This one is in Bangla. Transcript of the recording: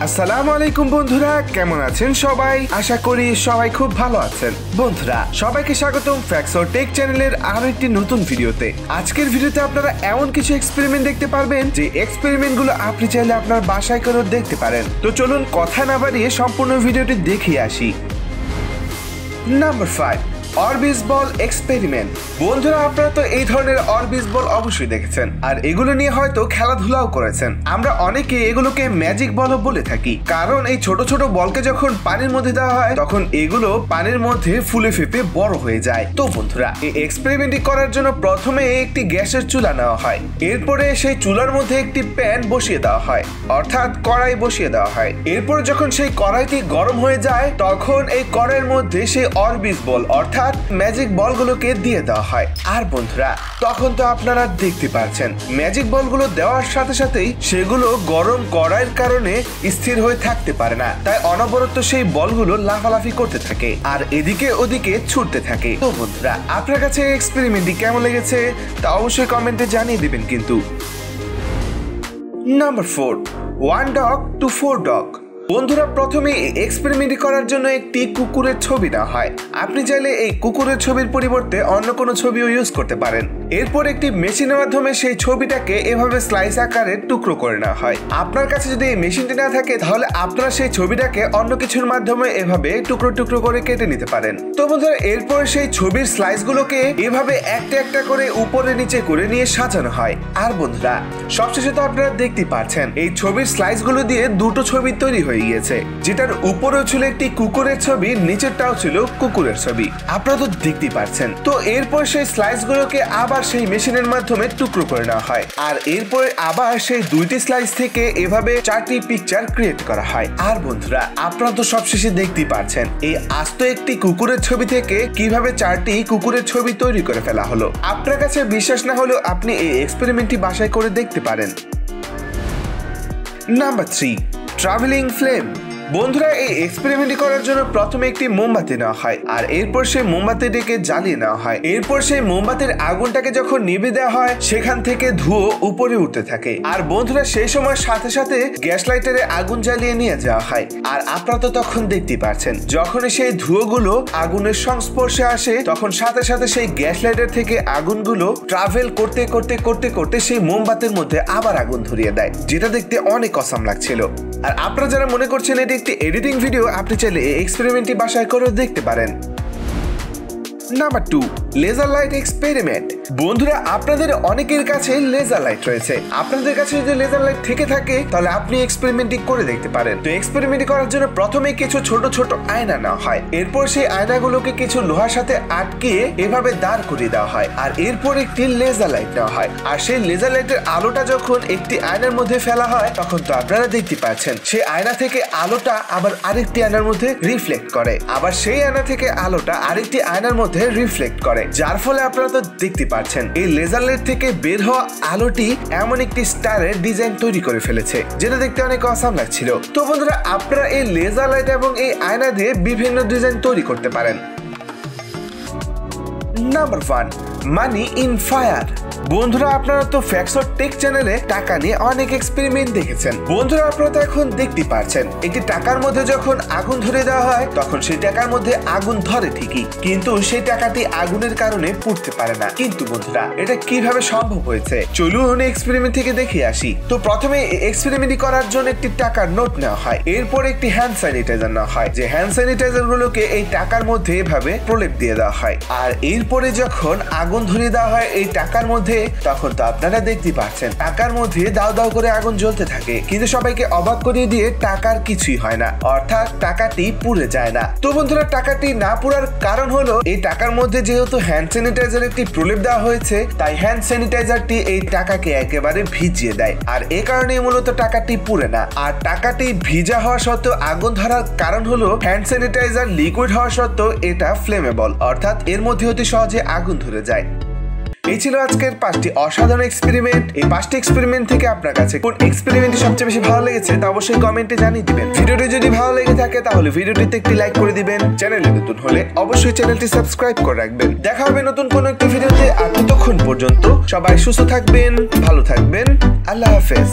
আসসালামু আলাইকুম বন্ধুরা, কেমন আছেন সবাই? আশা করি সবাই খুব ভালো আছেন। বন্ধুরা সবাইকে স্বাগতম ফ্যাক্টস অর টেক চ্যানেলের আরো একটি নতুন ভিডিওতে। আজকের ভিডিওতে আপনারা এমন কিছু এক্সপেরিমেন্ট দেখতে পারবেন যে এক্সপেরিমেন্টগুলো আপনি চাইলে আপনার বাসায় করেও দেখতে পারেন। তো চলুন কথা না বাড়িয়ে সম্পূর্ণ ভিডিওটি দেখিয়ে আসি। নাম্বার 5, অরবিস বল এক্সপেরিমেন্ট। বন্ধুরা আপনারা তো এই ধরনের অরবিস বল অবশ্যই দেখেছেন, আর এগুলো নিয়ে হয়তো খেলাধুলাও করেছেন। আমরা অনেকে এগুলোকে ম্যাজিক বলও বলে থাকি, কারণ এই ছোট ছোট বলকে যখন পানির মধ্যে দেওয়া হয় তখন এগুলো পানির মধ্যে ফুলে ফেপে বড় হয়ে যায়। তো বন্ধুরা এই এক্সপেরিমেন্টটি করার জন্য প্রথমে একটি গ্যাসের চুলা নেওয়া হয়, এরপরে সেই চুলার মধ্যে একটি প্যান বসিয়ে দেওয়া হয়, অর্থাৎ কড়াই বসিয়ে দেওয়া হয়। এরপর যখন সেই কড়াইটি গরম হয়ে যায় তখন এই কড়াইয়ের মধ্যে সেই অরবিস বল অর্থাৎ ম্যাজিক বলগুলোকে দিয়ে দেওয়া হয়। আর বন্ধুরা তখন তো আপনারা দেখতে পাচ্ছেন ম্যাজিক বলগুলো দেওয়ার সাথে সাথেই সেগুলো গরম কড়াইয়ের কারণে স্থির হয়ে থাকতে পারে না, তাই অনবরত সেই বলগুলো লাফালাফি করতে থাকে আর এদিকে ওদিকে ছুটতে থাকে। তো বন্ধুরা আপনার কাছে এক্সপেরিমেন্টটি কেমন লেগেছে তা অবশ্যই কমেন্টে জানিয়ে দিবেন কিন্তু। Number 4, 1 dog to 4 dog। বন্ধুরা প্রথমে এক্সপেরিমেন্ট করার জন্য একটি কুকুরের ছবি নেওয়া হয়। আপনি চাইলে এই কুকুরের ছবির পরিবর্তে অন্য কোনো ছবিও ইউজ করতে পারেন। এরপর একটি মেশিনের মাধ্যমে সেই ছবিটাকে এভাবে স্লাইস আকারে টুকরো করে নেওয়া হয়। আপনার কাছে যদি এই মেশিনটি না থাকে তাহলে আপনারা সেই ছবিটাকে অন্য কিছুর মাধ্যমে এভাবে টুকরো টুকরো করে কেটে নিতে পারেন। তো বন্ধুরা এরপর সেই ছবির স্লাইস গুলোকে এভাবে একটা একটা করে উপরে নিচে করে নিয়ে সাজানো হয়। আর বন্ধুরা সবশেষে তো আপনারা দেখতে পাচ্ছেন এই ছবির স্লাইস গুলো দিয়ে দুটো ছবি তৈরি হয়ে গিয়েছে, যেটার উপরেও ছিল একটি কুকুরের ছবি, নিচেরটাও ছিল কুকুরের ছবি। আপনারা তো দেখতে পাচ্ছেন। তো এরপর সেই স্লাইস গুলোকে আবার সেই মেশিনের মাধ্যমে টুকরো করে নেওয়া হয়, আর এরপর আবার সেই দুইটি স্লাইস থেকে এভাবে 4টি পিকচার ক্রিয়েট করা হয়। আর বন্ধুরা আপনারা তো সবশেষে দেখতে পাচ্ছেন এই আস্ত একটি কুকুরের ছবি থেকে কিভাবে 4টি কুকুরের ছবি তৈরি করে ফেলা হলো। আপনার কাছে বিশ্বাস না হলেও আপনি এই এক্সপেরিমেন্টটি বাসায় করে দেখতে পারেন। Number 3, travelling flame. বন্ধুরা এই এক্সপেরিমেন্টটি করার জন্য প্রথমে একটি মোমবাতি নেওয়া হয়, আর এরপর সেই মোমবাতিটিকে জ্বালিয়ে নেওয়া হয়। এরপর সেই মোমবাতির আগুনটাকে যখন নিভে দেওয়া হয় সেখান থেকে ধুয়ো উপরে উঠতে থাকে। আর বন্ধুরা সেই সময় সাথে সাথে গ্যাস লাইটারে আগুন জ্বালিয়ে নিয়ে যাওয়া হয়। আর আপনারা তো তখন দেখতে পাচ্ছেন যখন সেই ধুয়োগুলো আগুনের সংস্পর্শে আসে তখন সাথে সাথে সেই গ্যাস লাইটার থেকে আগুনগুলো ট্রাভেল করতে করতে করতে করতে সেই মোমবাতির মধ্যে আবার আগুন ধরিয়ে দেয়, যেটা দেখতে অনেক অসাম লাগছিল। আর আপনারা যারা মনে করছেন এটি একটি এডিটিং ভিডিও, আপনি চাইলে এই এক্সপেরিমেন্টটি বাসায় করে দেখতে পারেন। Number 2, laser light experiment. বন্ধুরা আপনাদের অনেকের কাছে লেজার লাইট রয়েছে। আপনাদের কাছে যদি লেজার লাইট থেকে থাকে তাহলে আপনি এক্সপেরিমেন্টটি করে দেখতে পারেন। তো এক্সপেরিমেন্টটি করার জন্য প্রথমে কিছু ছোট ছোট আয়না নেওয়া হয়, এরপর সেই আয়নাগুলোকে কিছু লোহার সাথে আটকিয়ে এভাবে দাঁড় করিয়ে দেওয়া হয়, আর এরপর একটি লেজার লাইট নেওয়া হয়। আর সেই লেজার লাইটের আলোটা যখন একটি আয়নার মধ্যে ফেলা হয় তখন তো আপনারা দেখতে পাচ্ছেন সেই আয়না থেকে আলোটা আবার আরেকটি আয়নার মধ্যে রিফ্লেক্ট করে, আবার সেই আয়না থেকে আলোটা আরেকটি আয়নার মধ্যে রিফ্লেক্ট করে, যার ফলে আপনারা তো দেখতে পাচ্ছেন এই লেজার লাইট থেকে বের হওয়া আলোটি এমন একটি স্টারের ডিজাইন তৈরি করে ফেলেছে, যেটা দেখতে অনেক অসাম লাগছিল। তো বন্ধুরা আপনারা এই লেজার লাইট এবং এই আয়না দিয়ে বিভিন্ন ডিজাইন তৈরি করতে পারেন। Number 1, money in fire. বন্ধুরা আপনারা তো ফ্যাক্টস অর টেক চ্যানেলে টাকা নিয়ে অনেক এক্সপেরিমেন্ট দেখেছেন। বন্ধুরা আপনারা তো এখন দেখতে পাচ্ছেন একটি টাকার মধ্যে যখন আগুন ধরে দেওয়া হয় তখন সেই টাকার মধ্যে আগুন ধরে ঠিকই, কিন্তু সেই টাকাটি আগুনের কারণে পুড়তে পারে না। কিন্তু বন্ধুরা এটা কিভাবে সম্ভব হয়েছে চলুন এক্সপেরিমেন্ট থেকে দেখে আসি। তো প্রথমে এক্সপেরিমেন্ট করার জন্য একটি টাকার নোট নেওয়া হয়, এরপর একটি হ্যান্ড স্যানিটাইজার নেওয়া হয়, যে হ্যান্ড স্যানিটাইজার গুলোকে এই টাকার মধ্যে এভাবে প্রলেপ দিয়ে দেওয়া হয়। আর এরপরে যখন আগুন ধরিয়ে দেওয়া হয় এই টাকার মধ্যে তখন তো আপনারা দেখতে পাচ্ছেন টাকার মধ্যে দাও দাও করে আগুন জ্বলতে থাকে, কিন্তু সবাইকে অবাক করিয়ে দিয়ে টাকার কিছুই হয় না, অর্থাৎ টাকাটি পুড়ে যায় না। তো বন্ধুরা টাকাটি না পুড়ার কারণ হলো এই টাকার মধ্যে যেহেতু হ্যান্ড স্যানিটাইজার একটি প্রলেপ দেওয়া হয়েছে, তাই হ্যান্ড স্যানিটাইজারটি এই টাকাকে একেবারে ভিজিয়ে দেয়, আর এই কারণেই মূলত টাকাটি পুড়ে না। আর টাকাটি ভিজা হওয়া সত্ত্বেও আগুন ধরার কারণ হলো হ্যান্ড স্যানিটাইজার লিকুইড হওয়া সত্ত্বেও এটা ফ্লেমেবল, অর্থাৎ এর মধ্যে অতি সহজে আগুন ধরে যায়। এই ছিল আজকের 5টি অসাধারণ এক্সপেরিমেন্ট। এই 5টি এক্সপেরিমেন্ট থেকে আপনার কাছে কোন এক্সপেরিমেন্টটি সবচেয়ে বেশি ভালো লেগেছে তা অবশ্যই কমেন্টে জানিয়ে দিবেন। ভিডিওটি যদি ভালো লেগে থাকে তাহলে ভিডিওটিতে একটি লাইক করে দিবেন। চ্যানেলে নতুন হলে অবশ্যই চ্যানেলটি সাবস্ক্রাইব করে রাখবেন। দেখা হবে নতুন কোনো একটি ভিডিওতে। আর ততক্ষণ পর্যন্ত সবাই সুস্থ থাকবেন, ভালো থাকবেন। আল্লাহ হাফেজ।